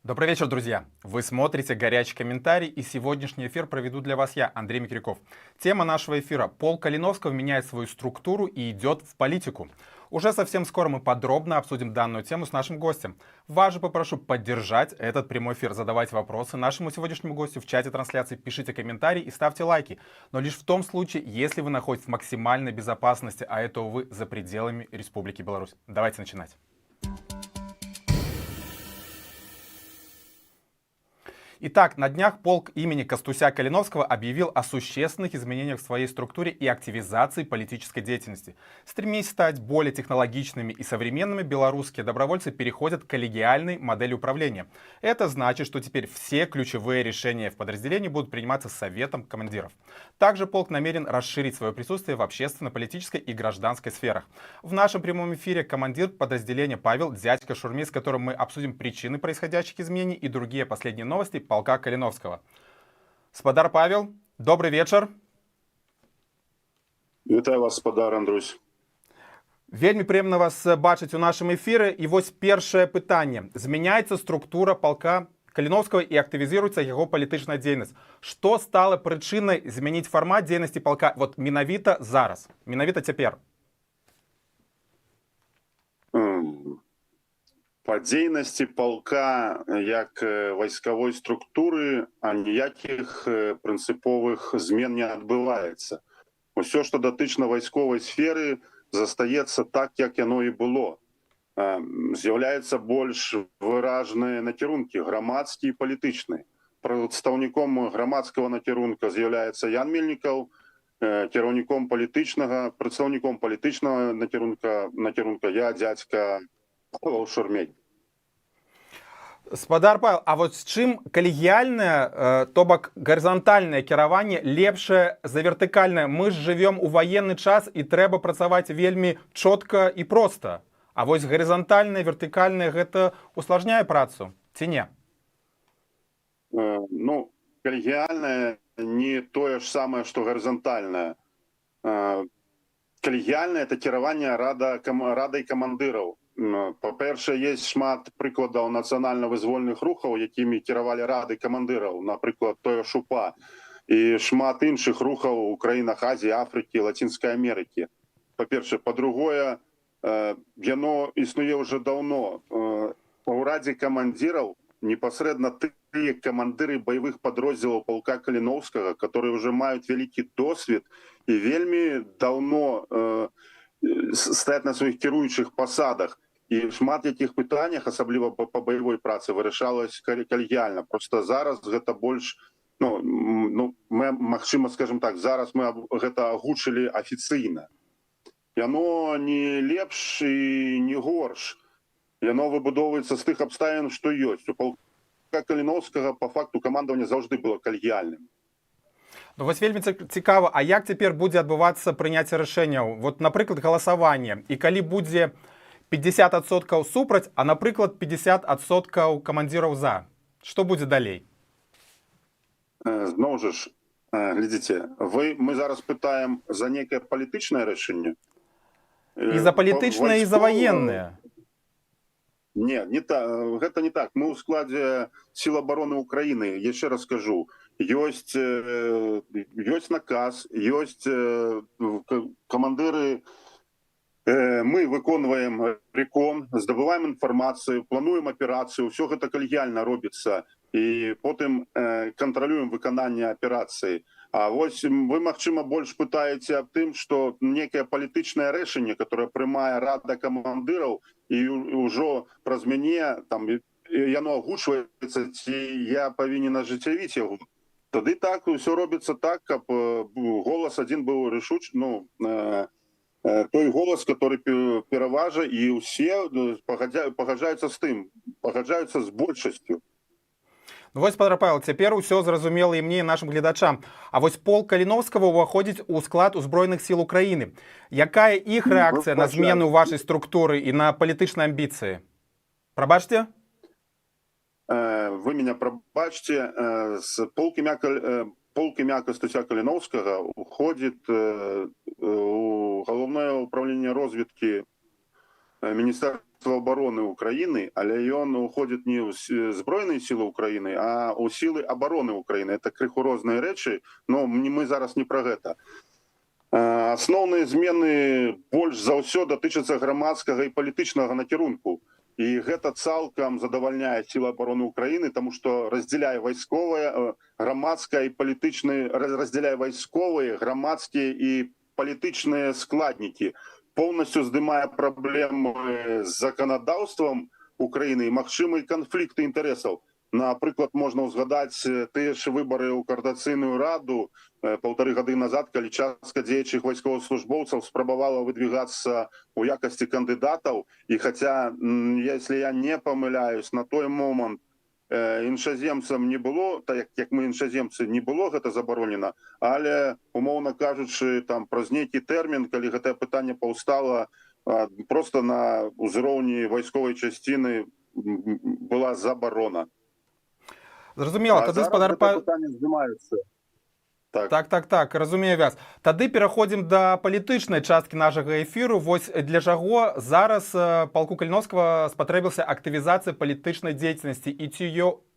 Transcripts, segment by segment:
Добрый вечер, друзья! Вы смотрите «Горячий комментарий», и сегодняшний эфир проведу для вас я, Андрей Микряков. Тема нашего эфира: полк Калиновского меняет свою структуру и идет в политику. Уже совсем скоро мы подробно обсудим данную тему с нашим гостем. Вас же попрошу поддержать этот прямой эфир, задавать вопросы нашему сегодняшнему гостю в чате трансляции, пишите комментарии и ставьте лайки. Но лишь в том случае, если вы находитесь в максимальной безопасности, а это, увы, за пределами Республики Беларусь. Давайте начинать. Итак, на днях полк имени Костуся Калиновского объявил о существенных изменениях в своей структуре и активизации политической деятельности. Стремясь стать более технологичными и современными, белорусские добровольцы переходят к коллегиальной модели управления. Это значит, что теперь все ключевые решения в подразделении будут приниматься Советом командиров. Также полк намерен расширить свое присутствие в общественно-политической и гражданской сферах. В нашем прямом эфире командир подразделения Павел Дядька Шурмей, с которым мы обсудим причины происходящих изменений и другие последние новости полка Калиновского. Спадар Павел, добрый вечер. Вітаю вас, спадар Андрусь. Вельмі прыемна вас бачыць у нашым эфіры. І вось першае пытанне. Змяняецца структура полка Калиновского и активизируется его палітычная дзейнасць. Што стала прычынай змяніць фармат дзейнасці полка вот менавіта зараз, менавіта цяпер? Па дзейнасці полка як вайсковой структуры ніякіх прынцыповых змен не адбываецца. Усё, што датычна вайсковай сферы, застаецца так, як яно і было. З'яўляецца больш выражныя накірункі, грамадскі і палітычны. Прадстаўніком грамадскага накірунка з'яўляецца Ян Мельнікаў, кіраўніком прадстаўніком палітычнага накірунка я, дзядзька Шурмей. Спадар Павел, а вот з чым калегіяльнае, то бок гарызантальнае кіраванне лепшае за вертыкальнае? Мы ж жывём у ваенны час і трэба працаваць вельмі чётка і проста. А вось гарызантальнае, вертыкальнае гэта усложняе працу ці не? Ну, калегіяльнае не тое ж самае, што гарызантальнае. Калегіяльнае — это кіраванне радай камандыраў. Па-першае, есть шмат прыкладаў нацыянальна-вызвольных рухаў, якімі кіравалі рады камандыраў, напрыклад, тое ж УПА, і шмат іншых рухаў у краінах Азіі, Афрыкі, Лацінскай Амерыкі. Па-першае. Па-другое, яно існуе ўжо даўно. У радзе камандзіраў непасрэдна тыя камандыры баявых падроздзелаў полка Калиновскага, которые уже маюць вялікі досвед і вельмі даўно стаяць на сваіх кіруючых пасадах. І шмат якіх пытаннях, асабліва па баявой працы, вырашалось калегіяльна. Просто зараз гэта больш, магчыма, скажем так, зараз мы гэта агучылі афіцыйна. Яно не лепш і не горш. Яно выбудоўваецца з тых абставін, што ёсць. У полка Калиновскага па факту камандаванне заўжды было калегіяльным. Ну вось вельмі цікава, а як цяпер будзе адбывацца прыняцце рашэнняў? Вот, напрыклад, галасаванне. І калі будзе 50% супраць, а, напрыклад, 50% камандзіраў за. Што будзе далей? Зноў жа ж, глядзіце, мы зараз пытаем за некае палітычнае рашэнне? І за палітычнае, і за ваеннае. Не, гэта не так. Мы ў складзе сіл абароны Украіны, яшчэ раз скажу, ёсць наказ, ёсць камандыры. Мы выконваем рэкон, здабываем інфармацыю, плануем аперацыю, ўсё гэта калегіяльна робіцца, і потым кантралюем выкананне аперацыі. А вось вы, магчыма, больш пытаеце аб тым, што некае палітычнае рашэнне, которое прымае рада камандыраў, і ўжо праз мяне яно агучваецца, ці я павінен ажыццявіць яго. Тады так, усё робіцца так, каб голас адзін быў рашучы, той голас, который пераважа, і ўсе пагаджаюцца з тым, пагаджаюцца з большасцю. Ну вось, спадар Павел, цяпер усё зразумела і мне, і нашым гледачам. А вось полк Калиновскага ўваходзіць у склад Узброеных сіл Украіны. Якая іх рэакцыя на змены ў вашай структуры і на палітычныя амбіцыі? Прабачце? Вы меня пробачьте, с полк імя Костуся Калиновскага уходит у Головное управление разведки Міністерства обороны Украины, але ён уходит не ў збройныя сілы Украины, а ў сілы обороны Украины. Это крыху розныя рэчы, но мы зараз не про гэта. Асноўныя змены больш за ўсё датычацца грамадскага і палітычнага накірунку. І гэта цалкам задавальняе сілы обороны Украины, тому што раздзяляе вайсковае, грамадскае і палітычнае, раздзяляе вайсковыя, грамадскія і палітычныя складнікі. Полностью здымае праблемы з заканадаўствам Украины і магчымыя канфлікты інтарэсаў. Напрыклад, можна ўзгадаць тыя ж выбары ў Координацыйную раду 1,5 гады назад, калі частка дзеячых вайсковаслужбоўцаў спрабавала выдвигацца ў якасці кандыдатаў. І хаця, если я не памыляюсь, на той момант іншаземцам не было, так як мы іншаземцы, не было гэта забаронена, але, умоўна кажучы, там праз нейкі тэрмін, калі гэтае пытанне паўстала, просто на ўзроўні вайсковай часціны была забарона. Зразумела, тады спадар Павел... пытанне здымаецца. Так, разумею вас. Тады пераходзім да палітычнай часткі нашага эфіру. Вось для чаго зараз палку Каліновскага спатрэбілася актывізацыя палітычнай дзейнасці, і ці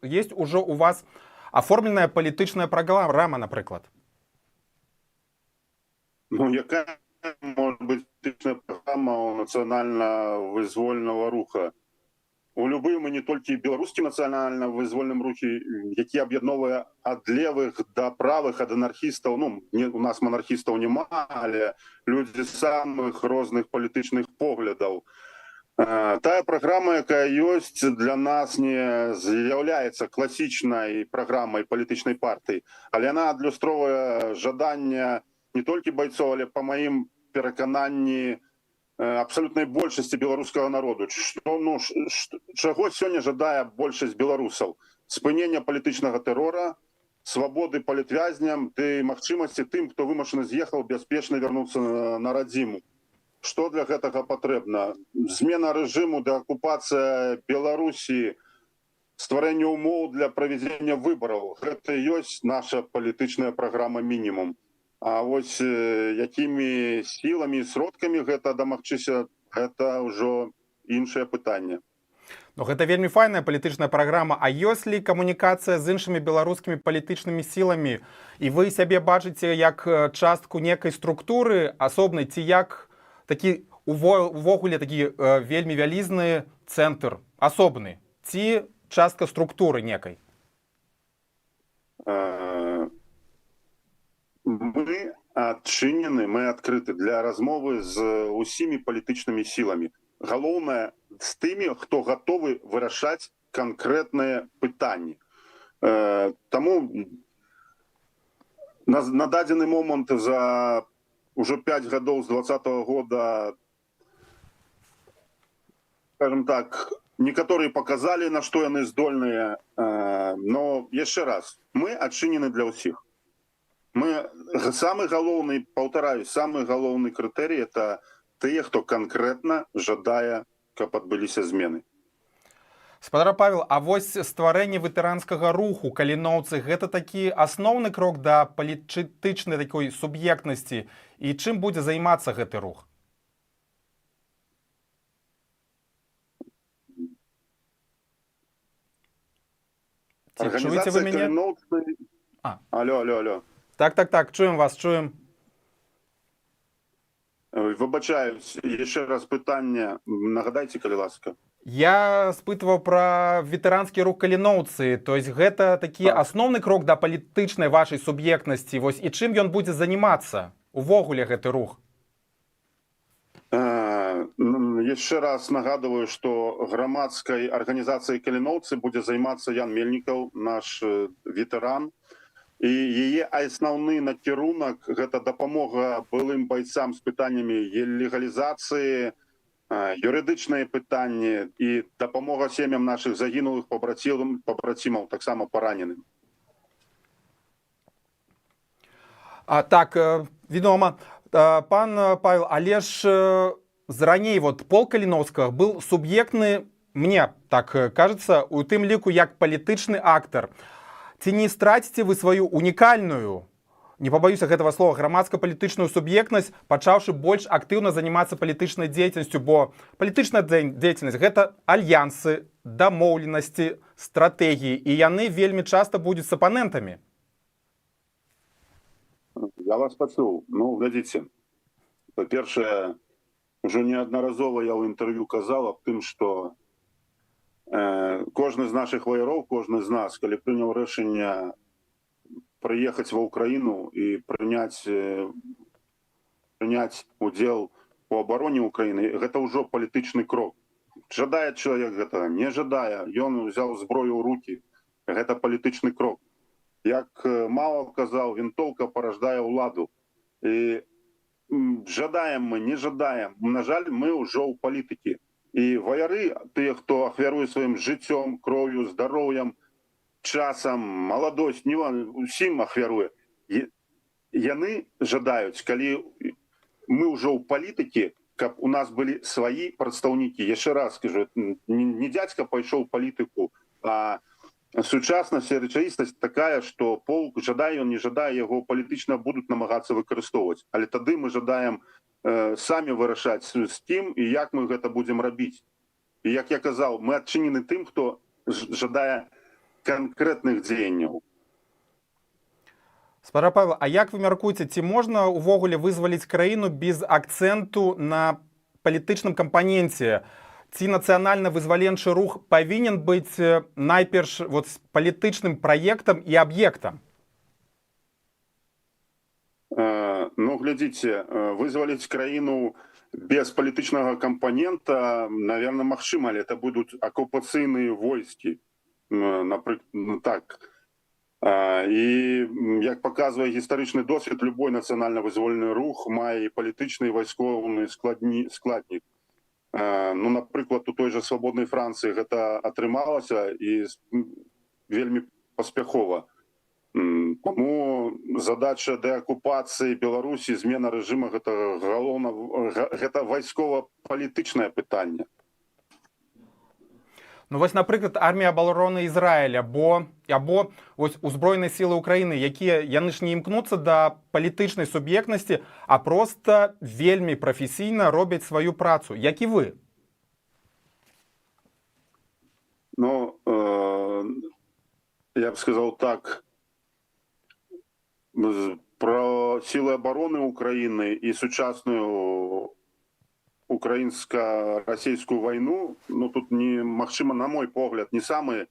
ёсць ужо у вас аформленая палітычная праграма, напрыклад? Ну, якая можа быць палітычная праграма ў нацыянальна-вызвольнага руха? У любым і не толькі беларускім нацыянальна-вызвольным рухі, які аб'ядноўвае ад левых да правых, ад анархістаў, ну, у нас монархістаў няма, але людзі самых розных палітычных поглядаў. Тая праграма, якая ёсць, для нас не з'яўляецца класічнай праграмай палітычнай партыі, але яна адлюстроўвае жаданне не толькі байцоў, але па маім перакананні абсолютной большасці беларускага народу. Чаго сёння жадае большасць беларусаў? Спынення палітычнага тэрора, свабоды палітвязням ды магчымасці тым, хто вымушаны з'ехаў, бяспечна вярнуцца на радзіму. Што для гэтага патрэбна? Змена рэжыму, дэакупацыя Беларусі, стварэнне ўмоў для правядзення выбараў. Гэта ёсць наша палітычная праграма мінімум. А вось якімі сіламі і сродкамі гэта дамагчыся, гэта ўжо іншае пытанне. Ну, гэта вельмі файная палітычная праграма. А ёсць ли камунікацыя з іншымі беларускімі палітычнымі сіламі? І вы сябе бачыце як частку некай структуры асобнай, ці як такі увогуле такі вельмі вялізны цэнтр асобны? Ці частка структуры некай? Мы адчынены, мы адкрыты для размовы з усімі палітычнымі сіламі. Галоўнае з тымі, хто гатовы вырашаць канкрэтныя пытанні. Таму на дадзены момант за ўжо 5 гадоў з 2020 года, скажем так, некаторыя паказалі, на што яны здольныя, но яшчэ раз, мы адчынены для ўсіх. Самы галоўны, паўтараюсь, самы галоўны крытэрый — это тыя, хто канкрэтна жадае, каб адбыліся змены. Спадар Павел, а вось стварэнне ветэранскага руху каліноўцы — гэта такі асноўны крок да палітычнай такой суб'ектнасці. І чым будзе займацца гэты рух? Чуеце вы мяне? Алло. Так, чуем вас, чуем. Выбачаюсь, яшчэ раз пытанне, нагадайце, калі ласка. Я спытваў пра ветэранскі рух каліноўцы, то есть гэта такі асноўны крок да палітычнай вашай суб'ектнасці. Вось і чым ён будзе занимацца увогуле гэты рух? Яшчэ раз нагадываю, што грамадскай арганізацыяй каліноўцы будзе займацца Ян Мельнікаў, наш ветэран. І яе асноўны накірунак — гэта дапамога былым байцам з пытаннямі легалізацыі, юрыдычныя пытанні і дапамога сем'ям нашых загінулых пабрацімаў, таксама параненым. Так, вядома, пан Павел, але ж раней вот полк Каліновскага был суб'ектны, мне так кажется, у тым ліку як палітычны актар. Ці не страціце вы сваю унікальную не побаюся гэтага слова, грамадска-палітычную суб'ектнасць, пачаўшы больш актыўна занимацца палітычнай дзейнасцю, бо палітычная дзейнасць гэта альянсы, дамоўленасці, стратэгіі, і яны вельмі часта будуць з апанентамі. Я вас пачуў. Ну, глядзіце, па-першае, ужо неаднаразова я ў інтэрв'ю казаў аб тым, што кожны з нашых ваяроў, кожны з нас, калі прыняў рашэнне прыехаць ва ўкраіну і прыняць удзел у абароне ўкраіны, гэта ўжо палітычны крок. Жадае чалавек гэтага, не жадае, ён узяў зброю ў рукі, гэта палітычны крок. Як Мао казаў, вінтоўка параждае ўладу. І жадаем мы, не жадаем, на жаль, мы ўжо ў палітыкі. І ваяры, тыя, хто ахвяруе сваім жыццём, кроўю, здароўем, часам, маладосць, не усім ахвяруе. Яны жадаюць, калі мы ўжо ў палітыкі, каб у нас былі сваі прадстаўнікі. Яшчэ раз скажу, не дзядзька пайшоў у палітыку, а сучаснасць і рэчаіснасць такая, што полк, жадае ён, не жадае, яго палітычна будуць намагацца выкарыстоўваць. Але тады мы жадаем самі вырашаць, з кім і як мы гэта будзем рабіць. І як я казаў, мы адчынены тым, хто жадае канкрэтных дзеянняў. Спадар Павел, а як вы мяркуеце, ці можна ўвогуле вызваліць краіну без акцэнту на палітычным кампаненце? Ці нацыянальна-вызваленчы рух павінен быць найперш палітычным праектам і аб'ектам? Ну, глядзіце, вызваліць краіну без палітычнага кампанента, наверное, магчыма, але это будуць акупацыйныя войскі. Напрыклад, так. І, як паказвае гістарычны досвед, любой нацыянальна-вызвольны рух мае палітычны і вайсковы складнік. Ну, напрыклад, у той жа свабоднай Францыі гэта атрымалася і вельмі паспяхова. Таму задача дэакупацыі Беларусі, змена рэжыма, гэта вайскова-палітычнае пытанне. Ну вось, напрыклад, армія абароны Ізраіля або узброеныя сілы Ўкраіны, якія яны ж не імкнуцца да палітычнай суб'ектнасці, а проста вельмі прафесійна робяць сваю працу, як і вы. Ну, я б сказаў так, про сілы абароны Ўкраіны і сучасную украінска-расійскую вайну, ну тут магчыма, на мой погляд, не самы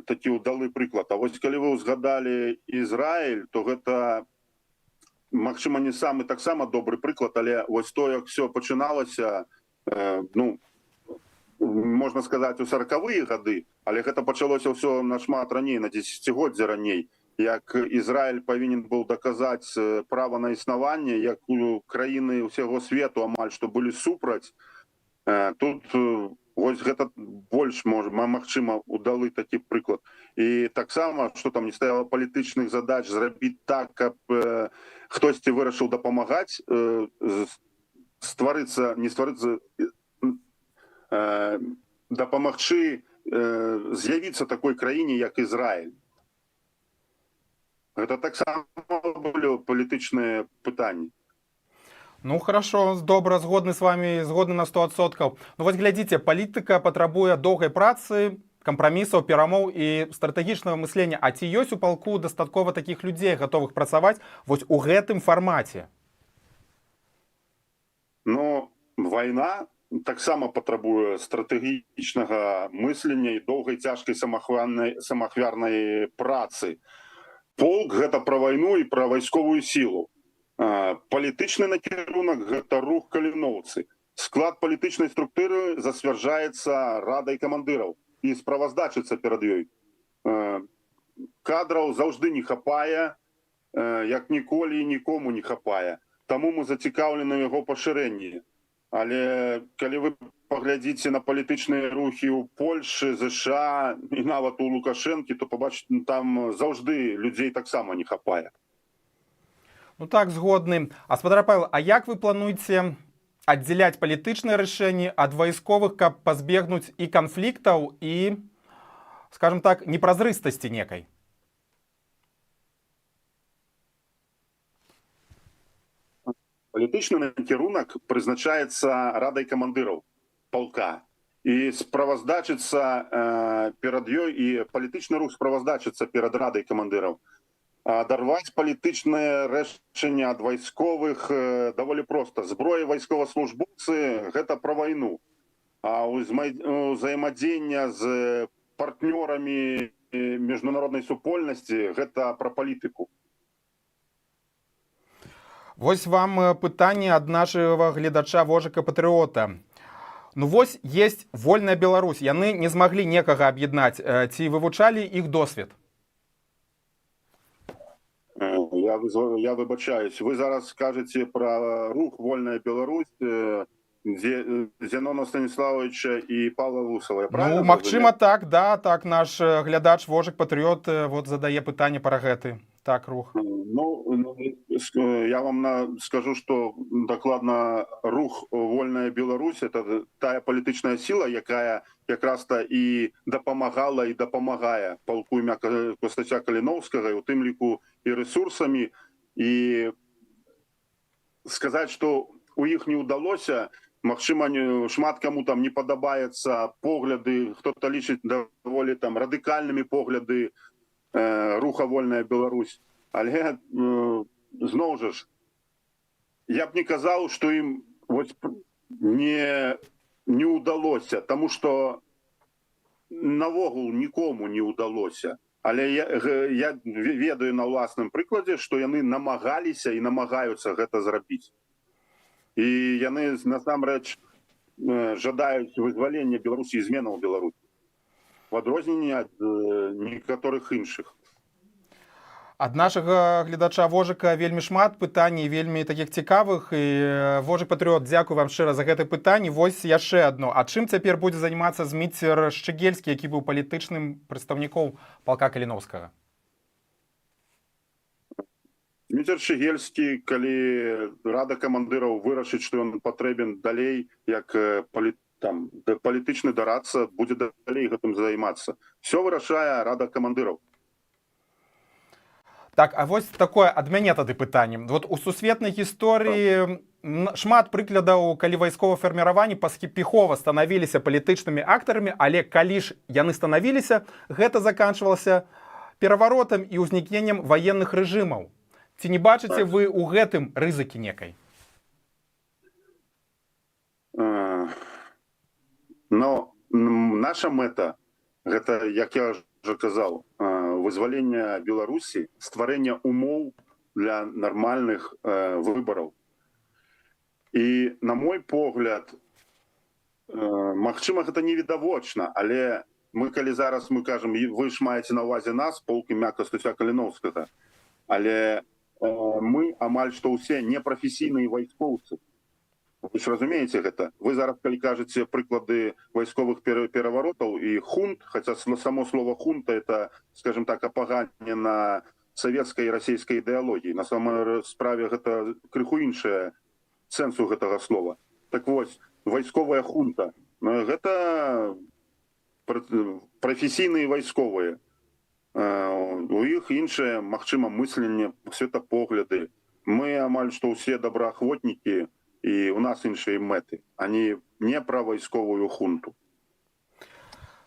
такі ўдалы прыклад. А вось калі вы ўзгадалі Ізраіль, то гэта магчыма не самы таксама добры прыклад, але вось то, як все пачыналася, ну можна сказаць, у 40-е гады, але гэта пачалося ўсё нашмат раней, на дзесяцігоддзя раней, як Ізраіль павінен быў даказаць права на існаванне, як краіны ўсяго свету амаль што былі супраць. Тут вось гэта больш, магчыма, удалы такі прыклад. І таксама, што там не стаяла палітычных задач зрабіць так, каб хтосьці вырашыў дапамагаць, дапамагчы з'явіцца такой краіне, як Ізраіль. Гэта таксама былі палітычныя пытанні. Ну, хорошо, добра, згодны з вами, згодны на 100%. Ну, вось глядзіце, палітыка патрабуе доўгай працы, кампрамісаў, перамоў і стратэгічнага мыслення. А ці ёсць у палку дастаткова такіх людзей, гатовых працаваць вось у гэтым фармаце? Ну, вайна таксама патрабуе стратэгічнага мыслення і доўгай цяжкай самаахвярнай працы. Полк — гэта пра вайну і пра вайсковую сілу. Палітычны накірунак — гэта рух каліноўцы. Склад палітычнай структуры засвярджаецца радай камандыраў і справаздачыцца перад ёй. Кадраў заўжды не хапае, як ніколі і нікому не хапае. Таму мы зацікаўлены ў яго пашырэнні. Але калі вы паглядзіце на палітычныя рухі ў Польшы, ЗША і нават у Лукашэнкі, то пабачыце, там заўжды людзей таксама не хапае. Ну так, згодны. А спадар Павел, а як вы плануеце аддзяляць палітычныя рашэнні ад вайсковых, каб пазбегнуць і канфліктаў, і, скажем так, непразрыстасці некай? Палітычны накірунак прызначаецца радай камандыраў палка і справаздачыцца перад ёй, і палітычны рух справаздачыцца перад радай камандыраў. Адарваць палітычнае рашэнне ад вайсковых даволі проста. Зброя вайсковаслужбоўцы гэта пра вайну, а ўзаемадзеянне з партнёрамі міжнароднай супольнасці гэта пра палітыку. Вось вам пытанне ад нашага гледача Вожыка Патрыота. Ну вось есть вольная Беларусь, яны не змаглі некага аб'яднаць, ці вывучалі іх досвед? Я выбачаюсь, вы зараз скажете пра рух «Вольная Беларусь» Зенона Станіславовича і Павла Лусава. Ну, магчыма, так, да, так, наш глядач Вожык Патрыот вот задае пытанне пра гэты. Так, рух. Ну, я вам скажу, что докладно рух «Вольная Беларусь» — это тая палітычная сила, якая якраз-то і дапамагала і дапамагае палку імя Костася Каліновскага, і у тым ліку і рэсурсамі. І сказаць, што у іх не ўдалося, магчыма, шмат каму там не падабаецца погляды, хто-то лічыць даволі там радыкальнымі погляды руха «Вольная Беларусь». Але, зноў жа ж, я б не казаў, што ім не ўдалося, таму што навогул нікому не ўдалося. Але я ведаю на ўласным прыкладзе, што яны намагаліся і намагаюцца гэта зрабіць. І яны, насамрэч, жадаюць вызвалення Беларусі і зменаў Беларусі, в адрозненне ад некаторых іншых. Ад нашага гледача Вожыка вельмі шмат пытанняў, вельмі такіх цікавых. І Вожык Патрыот, дзякую вам шчыра за гэта пытанне. Вось яшчэ адно. А чым цяпер будзе займацца Зміцер Шчыгельскі, які быў палітычным прадстаўніком палка Каліновскага? Зміцер Шчыгельскі, калі рада камандыраў вырашыць, што ён патрэбен далей, як палітычны дарадца, будзе далей гэтым займацца. Все вырашае рада камандыраў. Так, а вось такое ад мяне тады пытанне. Вот у сусветнай гісторыі шмат прыкладаў, калі вайсковыя фарміраванні паспяхова станавіліся палітычнымі актарамі, але калі ж яны станавіліся, гэта заканчвалася пераваротам і ўзнікненнем ваенных рэжымаў. Ці не бачыце вы ў гэтым рызыкі некай? Но наша мэта, гэта, як я уже казаў, вызвалення Беларусі, стварэння умоў для нармальных выбараў. І, на мой погляд, магчыма, гэта невідавочна, але калі зараз мы кажам, вы ж маеце на ўвазе нас, полк імя Костася Каліновскага, але мы амаль што ўсе непрафесійныя вайскоўцы. Вы ж разумееце гэта? Вы зараз, калі кажаце прыклады вайсковых пераваротаў і хунт, хаця само слово хунта — это, скажем так, апаганне савецкай і расійскай ідэалогіі. На самой справе гэта крыху іншае сэнсу гэтага слова. Так вось, вайсковая хунта — гэта прафесійныя вайсковыя. У іх іншае, магчыма, мысленне, светапогляды. Мы амаль што ўсе добраахвотнікі, і у нас іншыя мэты, а не пра вайсковую хунту.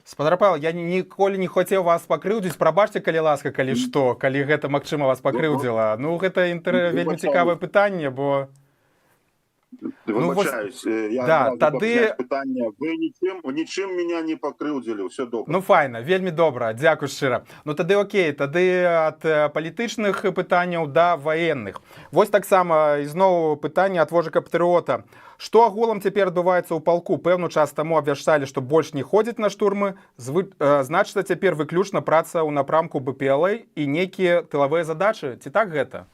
Спадар Павел, я ніколі не хацеў вас пакрыўдзіць, прабачце, калі ласка, калі што, калі гэта, магчыма, вас пакрыўдзіла. Ну, гэта вельмі цікавае пытанне, бо... Выбачаюсь, я тады... пытанне. Вы нічым меня не пакрыўдзілі, ўсё добра. Ну, файна, вельмі добра, дзякуй шчыра. Ну, тады окей, тады ад палітычных пытанняў да ваенных. Вось таксама ізноў пытанне ад Вожыка Патрыота. Што агулам цяпер адбываецца ў палку? Пэўны час таму абвяшчалі, што больш не ходзяць на штурмы. Значыцца, цяпер выключна праца ў напрамку БПЛА і нейкія тылавыя задачы. Ці так гэта?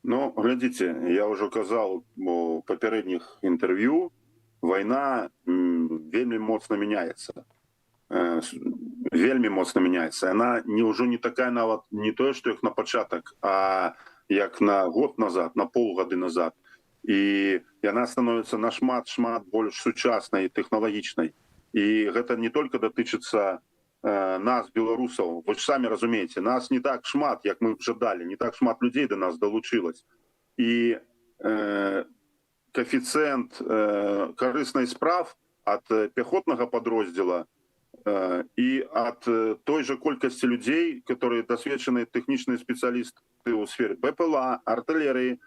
Ну, глядзіце, я ўжо казаў у папярэдніх інтэрв'ю, вайна вельмі моцна мяняецца. Вельмі моцна мяняецца. Яна ўжо не такая нават не тое, што як на пачатак, а як на год назад, на паўгады назад. І яна становіцца нашмат больш сучаснай і тэхналагічнай. І гэта не толькі датычыцца нас, беларусаў. Вы ж самі разумееце, нас не так шмат, як мы б жадалі, не так шмат людзей да нас далучылась. і коэфіцыент карыснай справ ад пяхотнага падроздзела і ад той жа колькасці людзей, которые дасведчаныя тэхнічныя спецыялісты ў сферы БПЛА, артылерыі,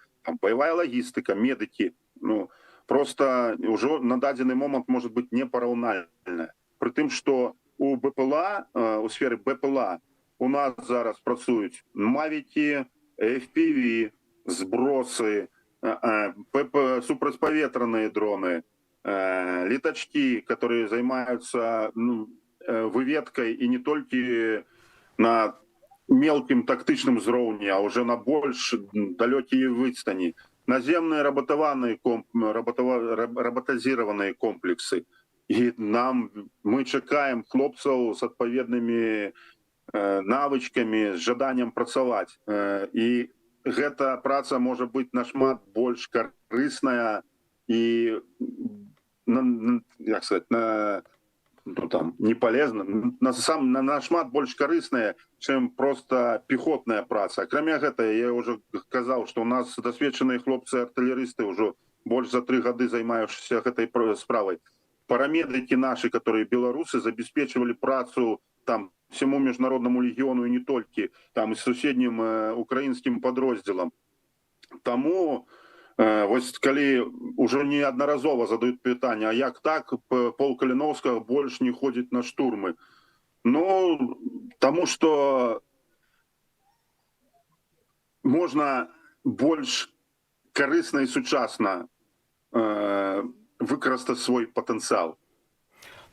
баявая лагістыка, медыкі, ну, просто ўжо на дадзены момант может быть непараўнальная. Пры тым, што у БПЛА, у сферы БПЛА у нас зараз працуюць мавікі, FPV, збросы, супрацьпаветраныя дроны, летачки, которые занимаются выведкой и не только на мелким тактычным узроўні, а уже на больш далёкія відстані. Наземные роботизированные комплексы. И мы чакаем хлопцаў с адпаведнымі навычкамі, з жаданнем працаваць. І гэта праца можа быць нашмат больш карысная і, як сказать, не полезна, нашмат больш карысная, чым просто пехотная праца. Акрамя гэта, я уже казаў, што у нас дасведчаныя хлопцы-артылерысты ўжо больш за 3 гады займаючыся гэтай справай. Парамедыкі нашы, которые беларусы, забеспечивали працу там всему международному легиону и не только, там и суседним украинским подрозділам. Тому вось калі уже неаднаразова задают пытанне, а як так полк Каліновскага больш не ходзіць на штурмы? Ну, тому что можна больш карысна і сучасна выкарыстаць свой патэнцыял.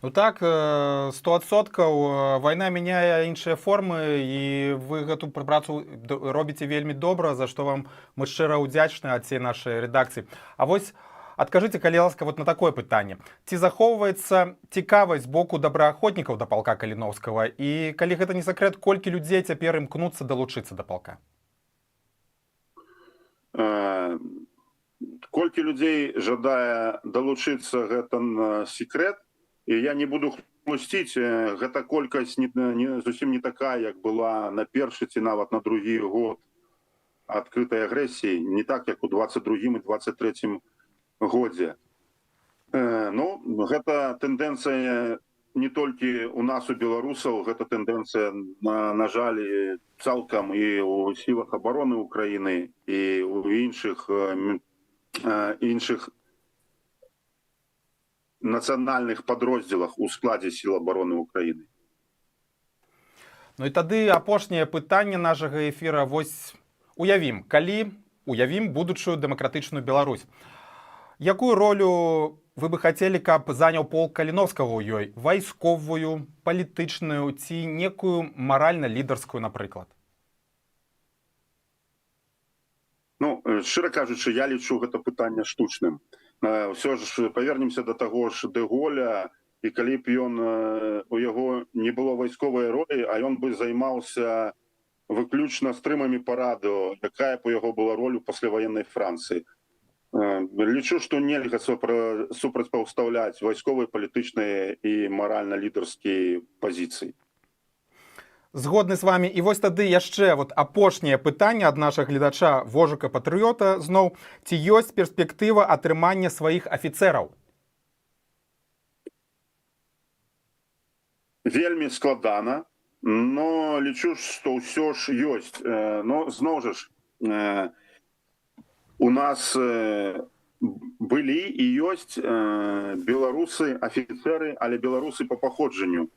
Ну так, 100%. Вайна мяняе іншыя формы, і вы гэту працу робіце вельмі добра, за што вам мы шчыра ўдзячныя ад всей нашай рэдакцыі. А вось адкажыце, калі ласка, вот на такое пытанне. Ці захоўваецца цікавасць з боку добраахвотнікаў да палка Каліновскага? І калі гэта не сакрэт, колькі людзей цяпер імкнуцца далучыцца да палка? Колькі людзей жадае далучыцца, гэта секрэт. І я не буду хлусціць, гэта колькасць зусім не такая, як была на першы ці нават на другі год адкрытай агрэсіі, не так, як у 22-м і 23-м годзе. Ну, гэта тэндэнцыя не толькі у нас, у беларусаў, гэта тэндэнцыя, на жаль, цалкам і ў сілах абароны Украіны, і ў іншых нацыянальных падроздзелах у складзе сіл абароны Украіны. Ну і тады апошняе пытанне нашага эфіра. Вось уявім, будучую дэмакратычную Беларусь. Якую ролю вы бы хацелі, каб заняў полк Каліновскага ў ёй? Вайсковую, палітычную ці некую маральна-лідарскую, напрыклад? Ну, шчыра кажучы, я лічу гэта пытанне штучным. Все ж павернемся до таго ж Дэ Голля, і калі б ён, у яго не было вайсковай ролі, а ён бы займаўся выключна стрымамі па радыё, якая б у яго была роль у пасляваеннай Францыі. Лічу, што нельга супрацьпаўстаўляць вайсковыя, палітычныя і маральна-лідарскія пазіцыі. Згодны з вами. І вось тады яшчэ апошняе пытанне ад нашага гледача Вожыка-патрыёта зноў. Ці ёсць перспектыва атрымання сваіх афіцэраў? Вельмі складана, но лічу, што ўсё ж ёсць. Но зноў жа ж, у нас былі і ёсць беларусы, афіцэры, але беларусы па паходжанню.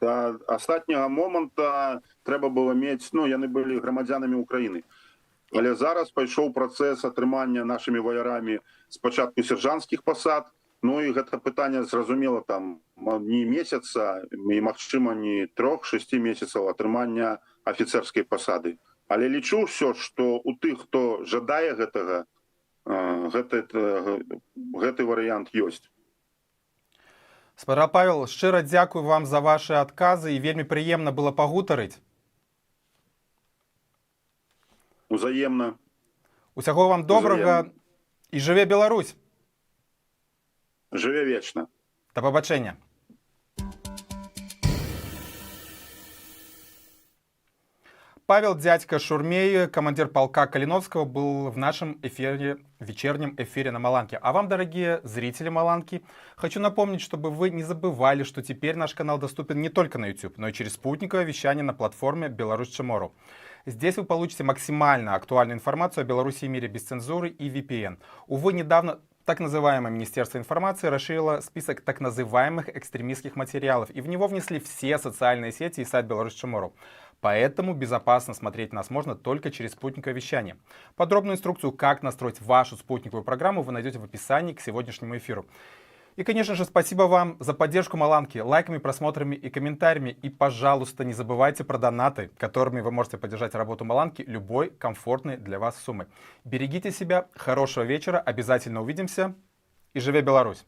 Да астатняга моманта трэба было мець, яны былі грамадзянамі Украіны. Але зараз пайшоў працэс атрымання нашымі ваярамі спачатку сержантскіх пасад, і гэта пытанне, зразумела, там не месяца, і, магчыма, не 3-6 месяцаў атрымання афіцэрскай пасады. Але лічу ўсё, што у тых, хто жадае гэтага, гэты варыянт ёсць. Спадар Павел, шчыра дзякую вам за ваши адказы, і вельмі прыемна было пагутарыць. Узаемна. Усяго вам добрага і жыве Беларусь! Жыве вечна. Да пабачэння. Павел Дядька Шурмей, командир полка Калиновского, был в нашем вечернем эфире на Маланке. А вам, дорогие зрители Маланки, хочу напомнить, чтобы вы не забывали, что теперь наш канал доступен не только на YouTube, но и через спутниковое вещание на платформе Беларусь Tomorrow. Здесь вы получите максимально актуальную информацию о Беларуси и мире без цензуры и VPN. Увы, недавно так называемое Министерство информации расширило список так называемых экстремистских материалов, и в него внесли все социальные сети и сайт Беларусь Tomorrow. Поэтому безопасно смотреть нас можно только через спутниковое вещание. Подробную инструкцию, как настроить вашу спутниковую программу, вы найдете в описании к сегодняшнему эфиру. И, конечно же, спасибо вам за поддержку Маланки лайками, просмотрами и комментариями. И, пожалуйста, не забывайте про донаты, которыми вы можете поддержать работу Маланки любой комфортной для вас суммы. Берегите себя, хорошего вечера, обязательно увидимся и живи Беларусь!